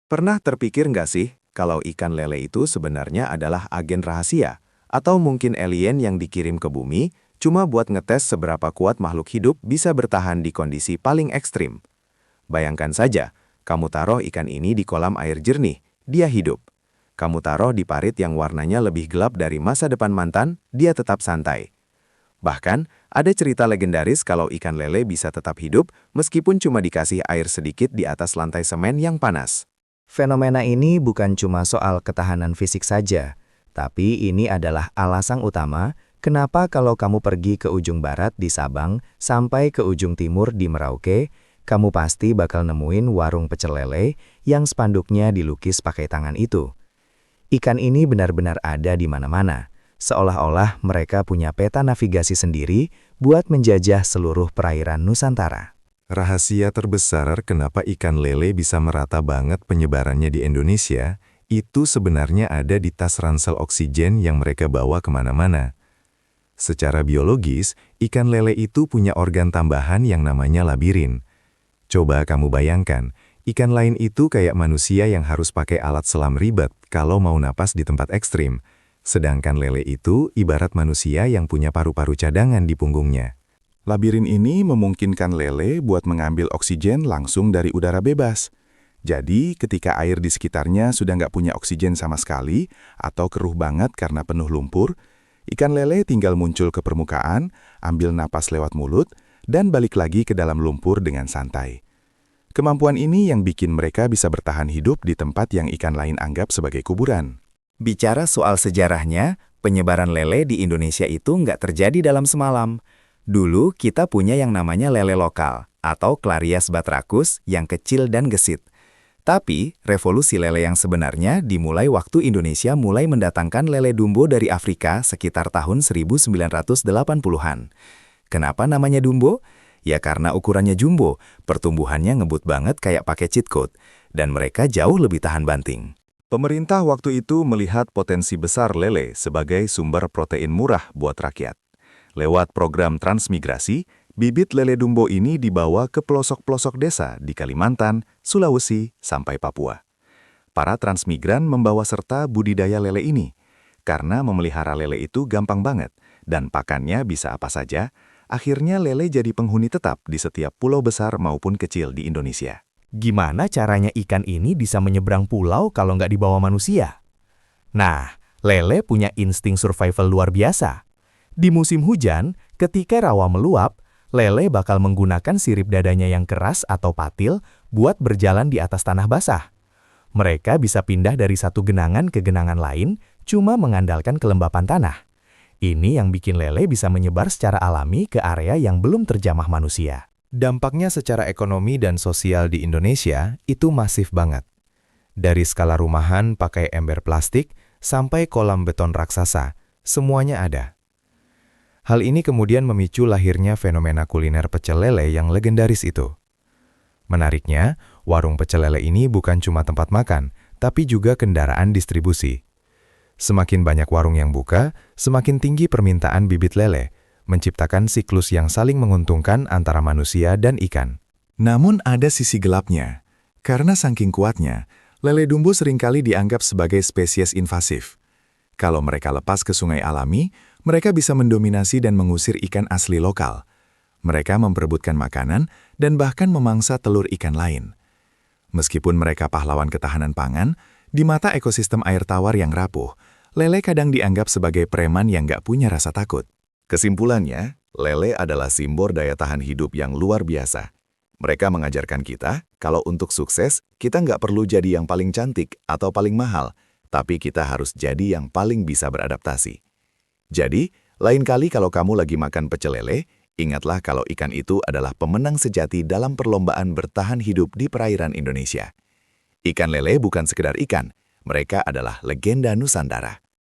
Pernah terpikir nggak sih, kalau ikan lele itu sebenarnya adalah agen rahasia, atau mungkin alien yang dikirim ke bumi, cuma buat ngetes seberapa kuat makhluk hidup bisa bertahan di kondisi paling ekstrim? Bayangkan saja, kamu taruh ikan ini di kolam air jernih, dia hidup. Kamu taruh di parit yang warnanya lebih gelap dari masa depan mantan, dia tetap santai. Bahkan, ada cerita legendaris kalau ikan lele bisa tetap hidup meskipun cuma dikasih air sedikit di atas lantai semen yang panas. Fenomena ini bukan cuma soal ketahanan fisik saja, tapi ini adalah alasan utama kenapa kalau kamu pergi ke ujung barat di Sabang sampai ke ujung timur di Merauke, kamu pasti bakal nemuin warung pecel lele yang spanduknya dilukis pakai tangan itu. Ikan ini benar-benar ada di mana-mana, seolah-olah mereka punya peta navigasi sendiri buat menjajah seluruh perairan Nusantara. Rahasia terbesar kenapa ikan lele bisa merata banget penyebarannya di Indonesia, itu sebenarnya ada di tas ransel oksigen yang mereka bawa kemana-mana. Secara biologis, ikan lele itu punya organ tambahan yang namanya labirin. Coba kamu bayangkan, ikan lain itu kayak manusia yang harus pakai alat selam ribet kalau mau napas di tempat ekstrim. Sedangkan lele itu ibarat manusia yang punya paru-paru cadangan di punggungnya. Labirin ini memungkinkan lele buat mengambil oksigen langsung dari udara bebas. Jadi, ketika air di sekitarnya sudah nggak punya oksigen sama sekali atau keruh banget karena penuh lumpur, ikan lele tinggal muncul ke permukaan, ambil napas lewat mulut, dan balik lagi ke dalam lumpur dengan santai. Kemampuan ini yang bikin mereka bisa bertahan hidup di tempat yang ikan lain anggap sebagai kuburan. Bicara soal sejarahnya, penyebaran lele di Indonesia itu nggak terjadi dalam semalam. Dulu kita punya yang namanya lele lokal, atau Clarias batrachus yang kecil dan gesit. Tapi, revolusi lele yang sebenarnya dimulai waktu Indonesia mulai mendatangkan lele Dumbo dari Afrika sekitar tahun 1980-an. Kenapa namanya Dumbo? Ya karena ukurannya jumbo, pertumbuhannya ngebut banget kayak pakai cheat code, dan mereka jauh lebih tahan banting. Pemerintah waktu itu melihat potensi besar lele sebagai sumber protein murah buat rakyat. Lewat program transmigrasi, bibit lele Dumbo ini dibawa ke pelosok-pelosok desa di Kalimantan, Sulawesi, sampai Papua. Para transmigran membawa serta budidaya lele ini. Karena memelihara lele itu gampang banget, dan pakannya bisa apa saja, akhirnya lele jadi penghuni tetap di setiap pulau besar maupun kecil di Indonesia. Gimana caranya ikan ini bisa menyeberang pulau kalau nggak dibawa manusia? Nah, lele punya insting survival luar biasa. Di musim hujan, ketika rawa meluap, lele bakal menggunakan sirip dadanya yang keras atau patil buat berjalan di atas tanah basah. Mereka bisa pindah dari satu genangan ke genangan lain cuma mengandalkan kelembapan tanah. Ini yang bikin lele bisa menyebar secara alami ke area yang belum terjamah manusia. Dampaknya secara ekonomi dan sosial di Indonesia itu masif banget. Dari skala rumahan pakai ember plastik sampai kolam beton raksasa, semuanya ada. Hal ini kemudian memicu lahirnya fenomena kuliner pecel lele yang legendaris itu. Menariknya, warung pecel lele ini bukan cuma tempat makan, tapi juga kendaraan distribusi. Semakin banyak warung yang buka, semakin tinggi permintaan bibit lele, menciptakan siklus yang saling menguntungkan antara manusia dan ikan. Namun ada sisi gelapnya. Karena saking kuatnya, lele Dumbo seringkali dianggap sebagai spesies invasif. Kalau mereka lepas ke sungai alami, mereka bisa mendominasi dan mengusir ikan asli lokal. Mereka memperebutkan makanan dan bahkan memangsa telur ikan lain. Meskipun mereka pahlawan ketahanan pangan, di mata ekosistem air tawar yang rapuh, lele kadang dianggap sebagai preman yang nggak punya rasa takut. Kesimpulannya, lele adalah simbol daya tahan hidup yang luar biasa. Mereka mengajarkan kita, kalau untuk sukses, kita nggak perlu jadi yang paling cantik atau paling mahal, tapi kita harus jadi yang paling bisa beradaptasi. Jadi, lain kali kalau kamu lagi makan pecel lele, ingatlah kalau ikan itu adalah pemenang sejati dalam perlombaan bertahan hidup di perairan Indonesia. Ikan lele bukan sekedar ikan, mereka adalah legenda Nusantara.